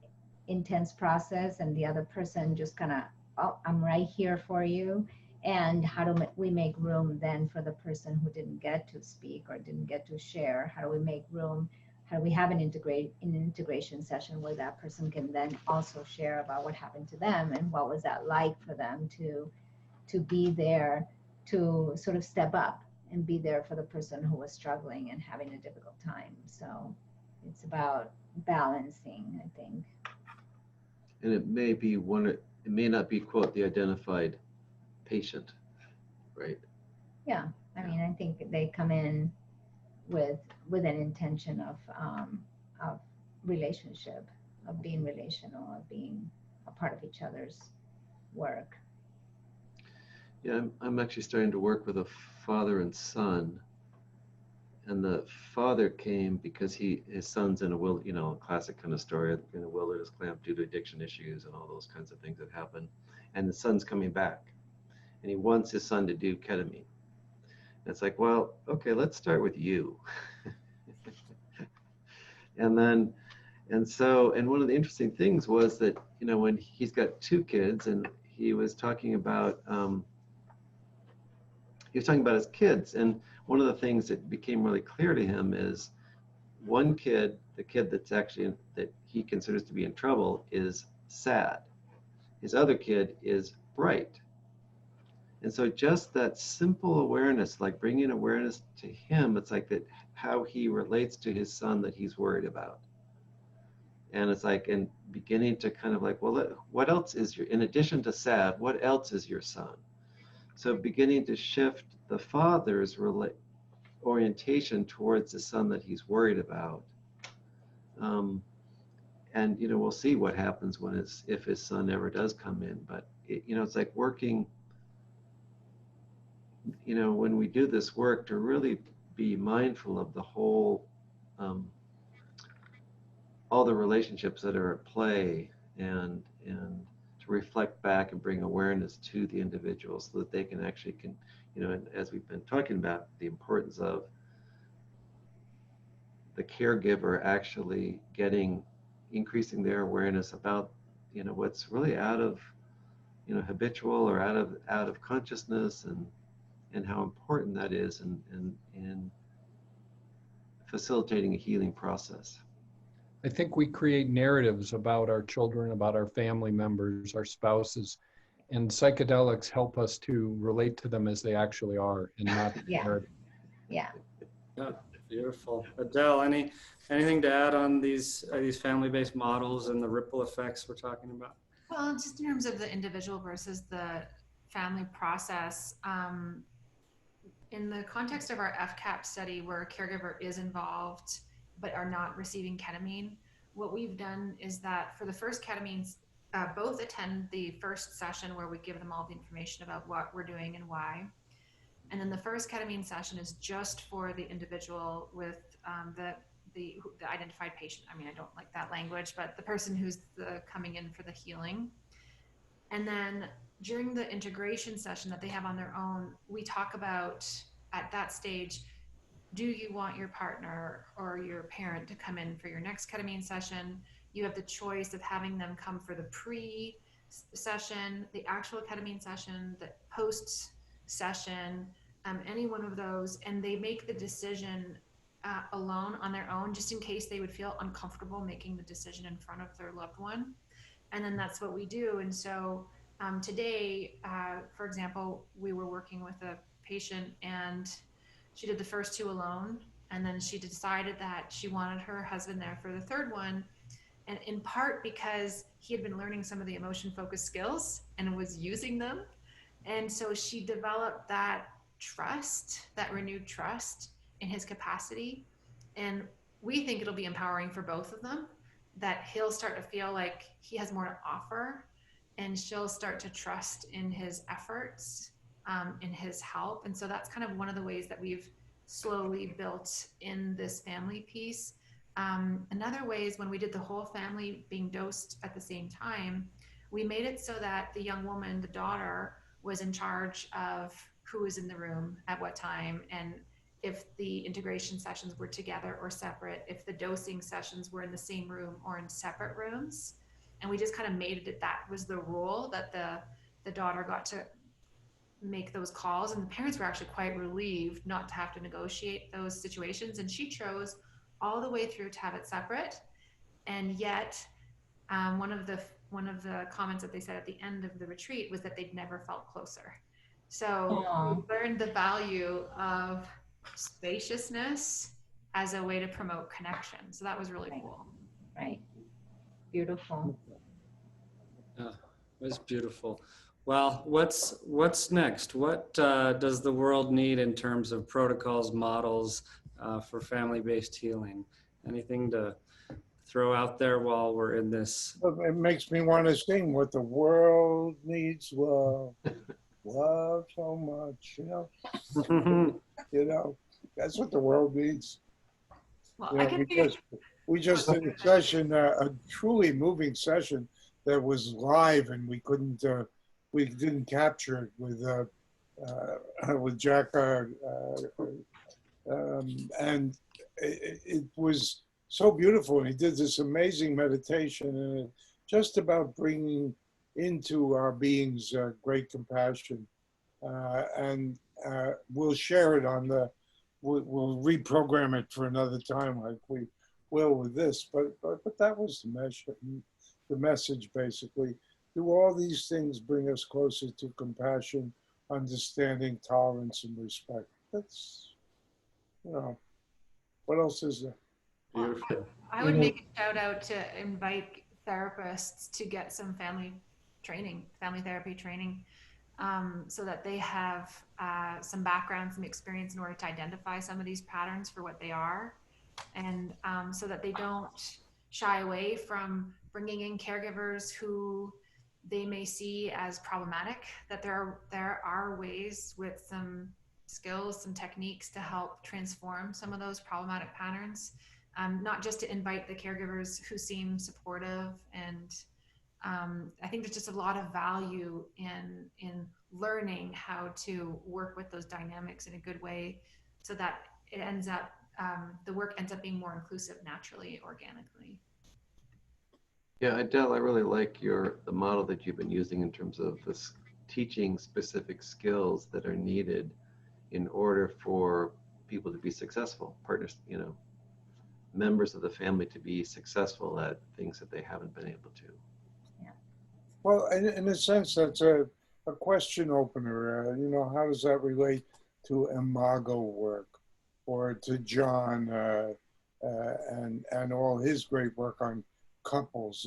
intense process and the other person just kind of, oh, I'm right here for you. And how do we make room then for the person who didn't get to speak or didn't get to share? How do we make room? How do we have an integration session where that person can then also share about what happened to them and what was that like for them to be there, to sort of step up and be there for the person who was struggling and having a difficult time. So it's about balancing, I think. And it may be it may not be, quote, the identified patient, right? Yeah, I mean, I think they come in with an intention of relationship, of being relational, of being a part of each other's work. Yeah, I'm actually starting to work with a father and son, and the father came because his son's in a classic kind of story, in a wilderness camp due to addiction issues and all those kinds of things that happen, and the son's coming back, and he wants his son to do ketamine. And it's like, well, okay, let's start with you. And one of the interesting things was that, when he's got 2 kids, and he was talking about his kids, and one of the things that became really clear to him is one kid, the kid that he considers to be in trouble, is sad. His other kid is bright. And so just that simple awareness, like bringing awareness to him, it's like that how he relates to his son that he's worried about. And it's like, and beginning to kind of like, well, what else is in addition to sad, what else is your son? So beginning to shift the father's orientation towards the son that he's worried about. And, we'll see what happens if his son ever does come in. But, it's like working, when we do this work, to really be mindful of the whole, all the relationships that are at play, and to reflect back and bring awareness to the individual so that they can actually and as we've been talking about, the importance of the caregiver actually increasing their awareness about, what's really out of, habitual or out of consciousness, and how important that is in facilitating a healing process. I think we create narratives about our children, about our family members, our spouses, and psychedelics help us to relate to them as they actually are, and not Yeah. narrative. Yeah. Yeah, beautiful. Adele, anything to add on these family-based models and the ripple effects we're talking about? Well, just in terms of the individual versus the family process, in the context of our FCAP study where a caregiver is involved but are not receiving ketamine, what we've done is that for the first ketamines, both attend the first session where we give them all the information about what we're doing and why. And then the first ketamine session is just for the individual with the identified patient. I mean, I don't like that language, but the person who's coming in for the healing. And then during the integration session that they have on their own, we talk about at that stage, do you want your partner or your parent to come in for your next ketamine session? You have the choice of having them come for the pre-session, the actual ketamine session, the post-session, any one of those, and they make the decision alone on their own, just in case they would feel uncomfortable making the decision in front of their loved one. And then that's what we do. And so today, for example, we were working with a patient, and she did the first 2 alone, and then she decided that she wanted her husband there for the third one, and in part because he had been learning some of the emotion-focused skills and was using them. And so she developed that trust, that renewed trust in his capacity. And we think it'll be empowering for both of them, that he'll start to feel like he has more to offer, and she'll start to trust in his efforts, in his help. And so that's kind of one of the ways that we've slowly built in this family piece. Another way is when we did the whole family being dosed at the same time, we made it so that the young woman, the daughter, was in charge of who was in the room at what time, and if the integration sessions were together or separate, if the dosing sessions were in the same room or in separate rooms. And we just kind of made it that was the rule, that the daughter got to make those calls, and the parents were actually quite relieved not to have to negotiate those situations. And she chose all the way through to have it separate. And yet one of the comments that they said at the end of the retreat was that they'd never felt closer. So we learned the value of spaciousness as a way to promote connection. So that was really cool. Right. Beautiful. was beautiful. Well, what's next? What does the world need in terms of protocols, models for family-based healing? Anything to throw out there while we're in this? It makes me want to sing what the world needs love, love so much, you know, that's what the world needs. Well, You I know, can figure. we just did a session, a truly moving session that was live, and we didn't capture it with Jack, and it was so beautiful. And he did this amazing meditation, and just about bringing into our beings great compassion. And we'll share it on we'll reprogram it for another time, like we will with this. But that was the message basically. Do all these things bring us closer to compassion, understanding, tolerance, and respect? That's, what else is there? Well, I would make a shout out to invite therapists to get some family therapy training, so that they have some background, some experience in order to identify some of these patterns for what they are, and so that they don't shy away from bringing in caregivers who they may see as problematic, that there are ways with some skills, some techniques to help transform some of those problematic patterns, not just to invite the caregivers who seem supportive. And I think there's just a lot of value in learning how to work with those dynamics in a good way, so that it ends up the work ends up being more inclusive naturally, organically. Yeah, Adele, I really like the model that you've been using in terms of this teaching specific skills that are needed in order for people to be successful, partners, members of the family to be successful at things that they haven't been able to. Yeah. Well, in a sense, that's a question opener. How does that relate to imago work, or to John and all his great work on couples?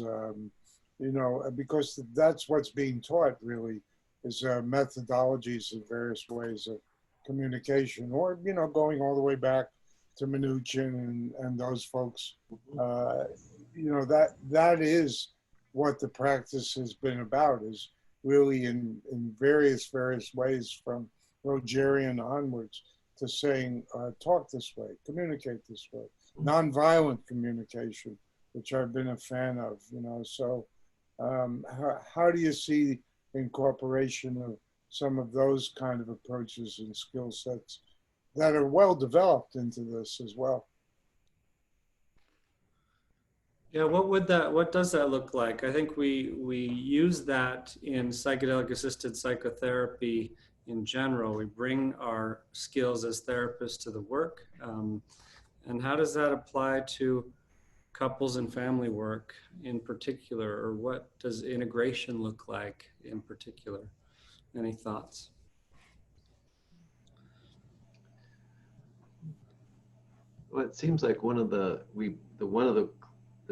Because that's what's being taught really, is methodologies and various ways of communication, or going all the way back to Mnuchin and those folks. That is what the practice has been about, is really in various ways, from Rogerian onwards, to saying, talk this way, communicate this way, nonviolent communication, which I've been a fan of. So how do you see incorporation of some of those kind of approaches and skill sets that are well developed into this as well? Yeah, what does that look like? I think we use that in psychedelic assisted psychotherapy in general. We bring our skills as therapists to the work. And how does that apply to couples and family work in particular, or what does integration look like in particular? Any thoughts? Well, it seems like one of the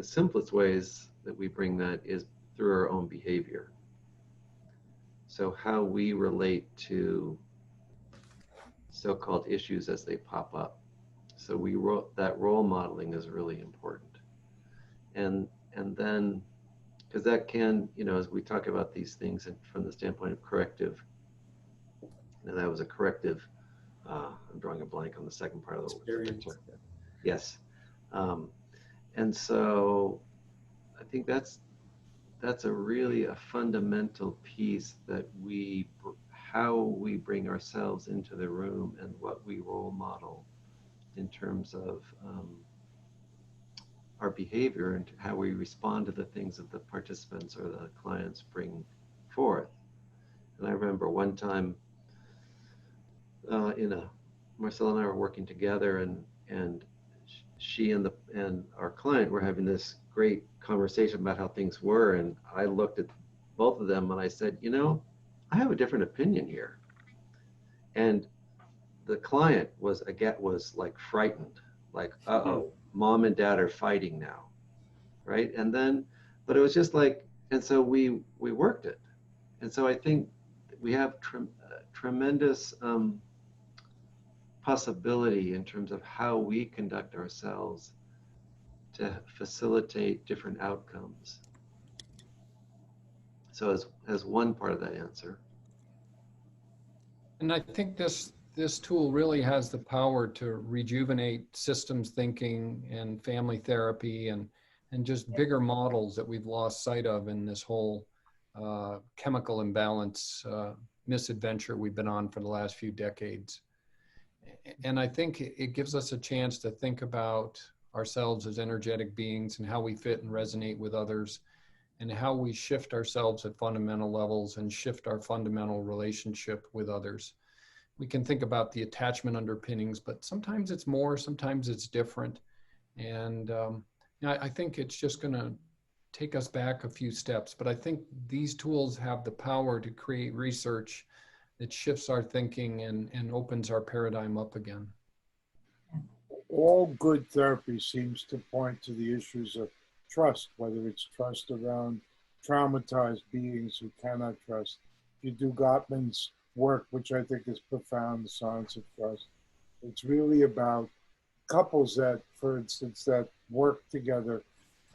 simplest ways that we bring that is through our own behavior. So how we relate to so-called issues as they pop up. So that role modeling is really important. And then, because that can, as we talk about these things from the standpoint of corrective, and that was a corrective, I'm drawing a blank on the second part of the Experience. Yes. And so I think that's a fundamental piece, that how we bring ourselves into the room and what we role model in terms of our behavior and how we respond to the things that the participants or the clients bring forth. And I remember one time Marcela and I were working together, and she and our client were having this great conversation about how things were, and I looked at both of them and I said, I have a different opinion here. And the client was like frightened, like, uh-oh, mom and dad are fighting now, right? And then, but it was just like, and so we worked it. And so I think we have tremendous possibility in terms of how we conduct ourselves to facilitate different outcomes. So as one part of that answer. And I think this tool really has the power to rejuvenate systems thinking and family therapy and just bigger models that we've lost sight of in this whole chemical imbalance misadventure we've been on for the last few decades. And I think it gives us a chance to think about ourselves as energetic beings and how we fit and resonate with others, and how we shift ourselves at fundamental levels and shift our fundamental relationship with others. We can think about the attachment underpinnings, but sometimes it's more, sometimes it's different. And I think it's just going to take us back a few steps, but I think these tools have the power to create research that shifts our thinking and opens our paradigm up again. All good therapy seems to point to the issues of trust, whether it's trust around traumatized beings who cannot trust. You do Gottman's work, which I think is profound, the science of trust. It's really about couples that, for instance, that work together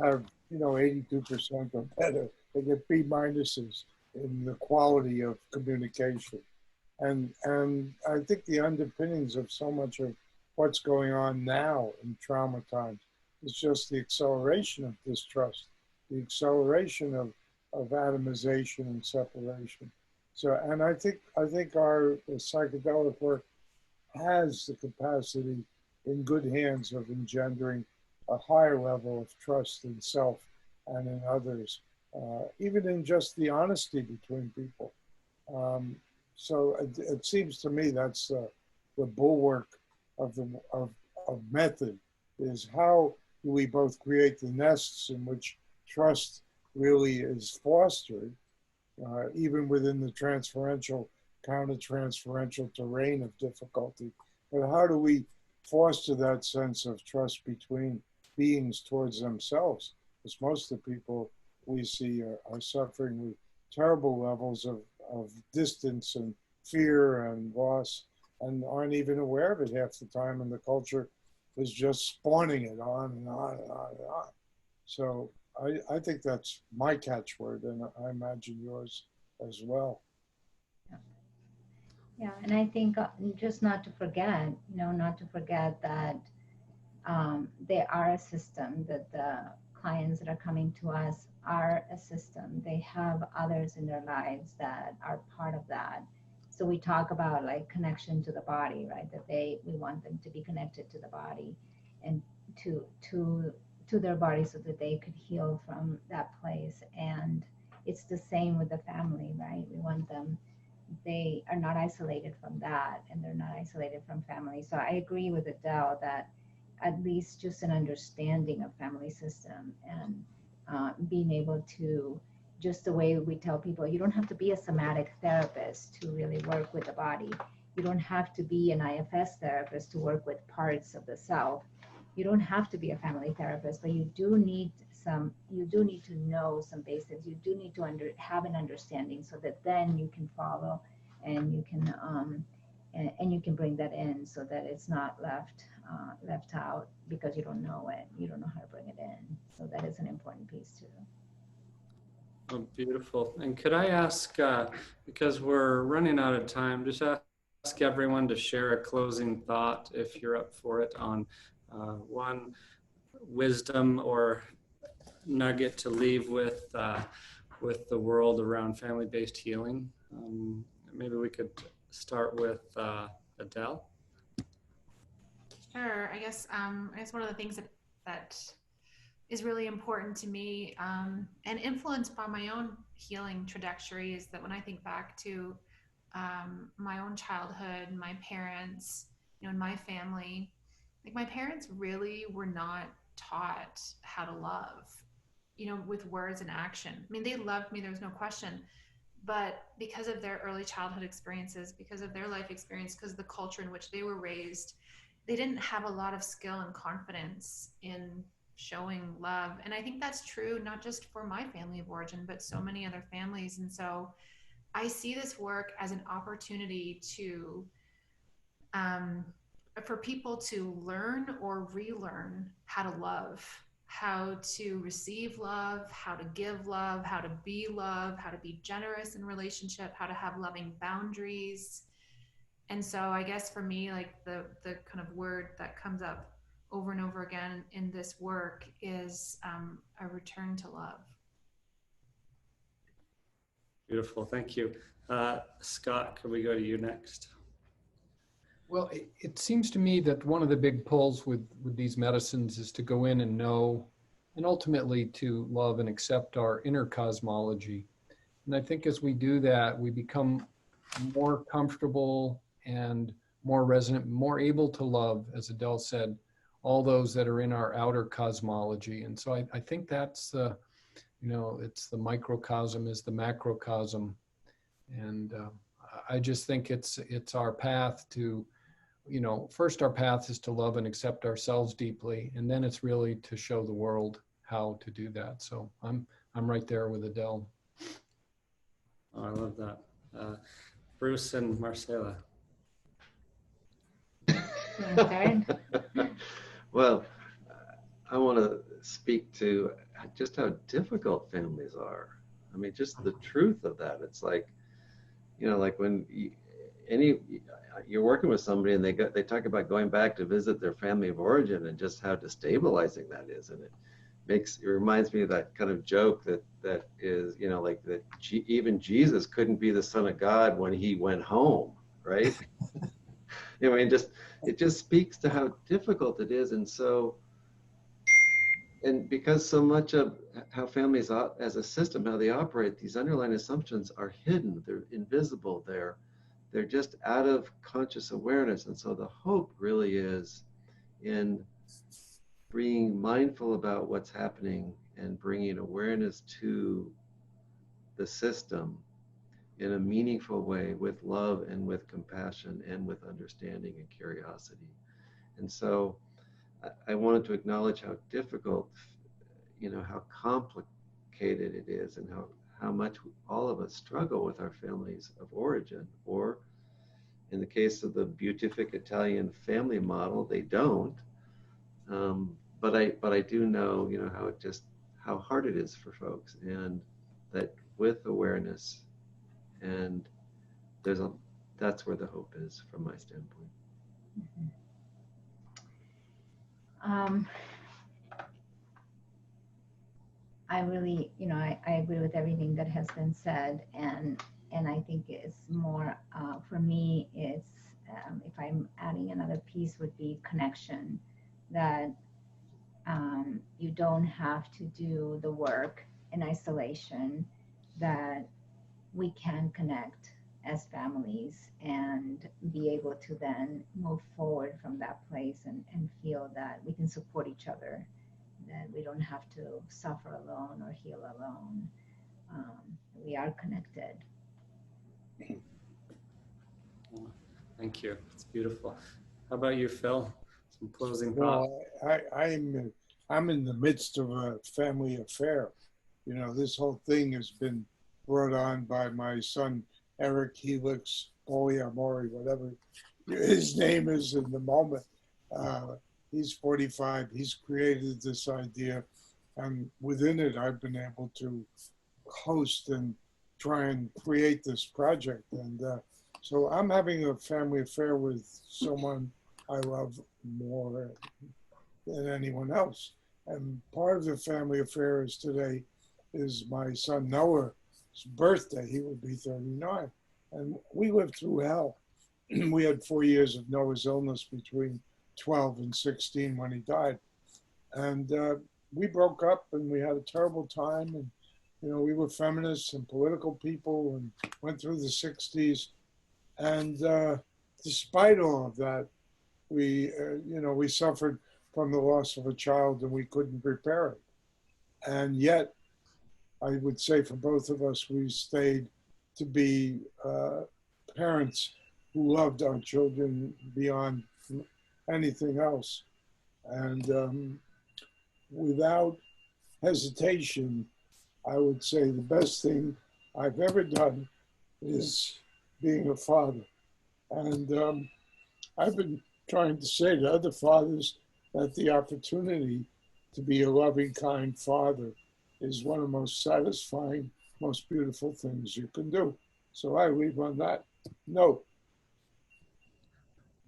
have, 82% or better. They get B minuses in the quality of communication. And I think the underpinnings of so much of what's going on now in trauma times is just the acceleration of distrust, the acceleration of atomization and separation. So, and I think our psychedelic work has the capacity in good hands of engendering a higher level of trust in self and in others, even in just the honesty between people. So it seems to me that's the bulwark of method, is how do we both create the nests in which trust really is fostered, even within the transferential, counter-transferential terrain of difficulty. But how do we foster that sense of trust between beings towards themselves? Because most of the people we see are suffering with terrible levels of distance and fear and loss, and aren't even aware of it half the time, and the culture is just spawning it on and on and on and on. So I think that's my catchword, and I imagine yours as well. Yeah, and I think just not to forget that they are a system, that the clients that are coming to us are a system. They have others in their lives that are part of that. So we talk about like connection to the body, right? That we want them to be connected to the body and to their body so that they could heal from that place. And it's the same with the family, right? We want them, they are not isolated from that, and they're not isolated from family. So I agree with Adele that at least just an understanding of family system and being able to, just the way we tell people, you don't have to be a somatic therapist to really work with the body. You don't have to be an IFS therapist to work with parts of the self. You don't have to be a family therapist, but you do need to know some basics. You do need to have an understanding so that then you can follow and you can bring that in so that it's not left out because you don't know it. You don't know how to bring it in. So that is an important piece too. Oh, beautiful. And could I ask, because we're running out of time, just ask everyone to share a closing thought, if you're up for it, on one wisdom or nugget to leave with the world around family-based healing. Maybe we could start with Adele. Sure. I guess one of the things that is really important to me and influenced by my own healing trajectory is that when I think back to my own childhood, my parents, and my family, like my parents really were not taught how to love, with words and action. I mean, they loved me, there was no question, but because of their early childhood experiences, because of their life experience, because of the culture in which they were raised, they didn't have a lot of skill and confidence in showing love. And I think that's true, not just for my family of origin, but so many other families. And so I see this work as an opportunity to, for people to learn or relearn how to love, how to receive love, how to give love, how to be love, how to be generous in relationship, how to have loving boundaries. And so I guess for me, like the kind of word that comes up over and over again in this work is a return to love. Beautiful, thank you. Scott, could we go to you next? Well, it seems to me that one of the big pulls with these medicines is to go in and know, and ultimately to love and accept our inner cosmology. And I think as we do that, we become more comfortable and more resonant, more able to love, as Adele said, all those that are in our outer cosmology. And so I think that's the, you know, it's the microcosm is the macrocosm. And I just think it's our path to, you know, first our path is to love and accept ourselves deeply, and then it's really to show the world how to do that. So I'm right there with Adele. Oh, I love that. Bruce and Marcela. Well, I want to speak to just how difficult families are. I mean, just the truth of that. It's like, you know, like when you're working with somebody and they talk about going back to visit their family of origin and just how destabilizing that is, and it reminds me of that kind of joke that is, you know, like that even Jesus couldn't be the Son of God when he went home, right? You know, I mean, it just speaks to how difficult it is. And so, and because so much of how families as a system, how they operate, these underlying assumptions are hidden, they're invisible, they're just out of conscious awareness. And so the hope really is in being mindful about what's happening and bringing awareness to the system in a meaningful way, with love and with compassion and with understanding and curiosity. And so I wanted to acknowledge how difficult, you know, how complicated it is, and how much all of us struggle with our families of origin, or in the case of the beatific Italian family model, they don't. But I do know, you know, how hard it is for folks, and that with awareness, and that's where the hope is from my standpoint. I really, you know, I agree with everything that has been said, and I think it's more, for me, it's, if I'm adding another piece, would be connection, that you don't have to do the work in isolation, that we can connect as families and be able to then move forward from that place and feel that we can support each other, that we don't have to suffer alone or heal alone. We are connected. Thank you. It's beautiful. How about you, Phil? Some closing thoughts. Well, I'm in the midst of a family affair. You know, this whole thing has been brought on by my son, Eric Helix, Polyamori, whatever his name is in the moment. He's 45, he's created this idea, and within it, I've been able to host and try and create this project. And so I'm having a family affair with someone I love more than anyone else. And part of the family affair is today is my son Noah's birthday. He will be 39. And we lived through hell. We had 4 years of Noah's illness between 12 and 16 when he died. And we broke up and we had a terrible time. And, you know, we were feminists and political people and went through the 60s. And despite all of that, we suffered from the loss of a child and we couldn't repair it. And yet, I would say for both of us, we stayed to be parents who loved our children beyond anything else. And without hesitation, I would say the best thing I've ever done is being a father. And I've been trying to say to other fathers that the opportunity to be a loving, kind father is one of the most satisfying, most beautiful things you can do. So I leave on that note.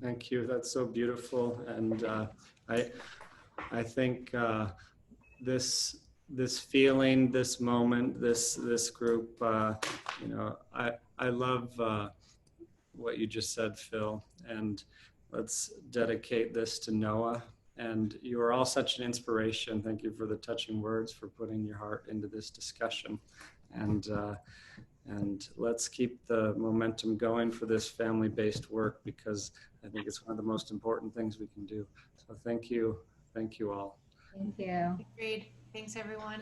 Thank you. That's so beautiful. And I think this feeling, this moment, this group, you know, I love what you just said, Phil. And let's dedicate this to Noah. And you are all such an inspiration. Thank you for the touching words, for putting your heart into this discussion. And let's keep the momentum going for this family-based work, because I think it's one of the most important things we can do. So thank you all. Thank you. Agreed. Thanks, everyone.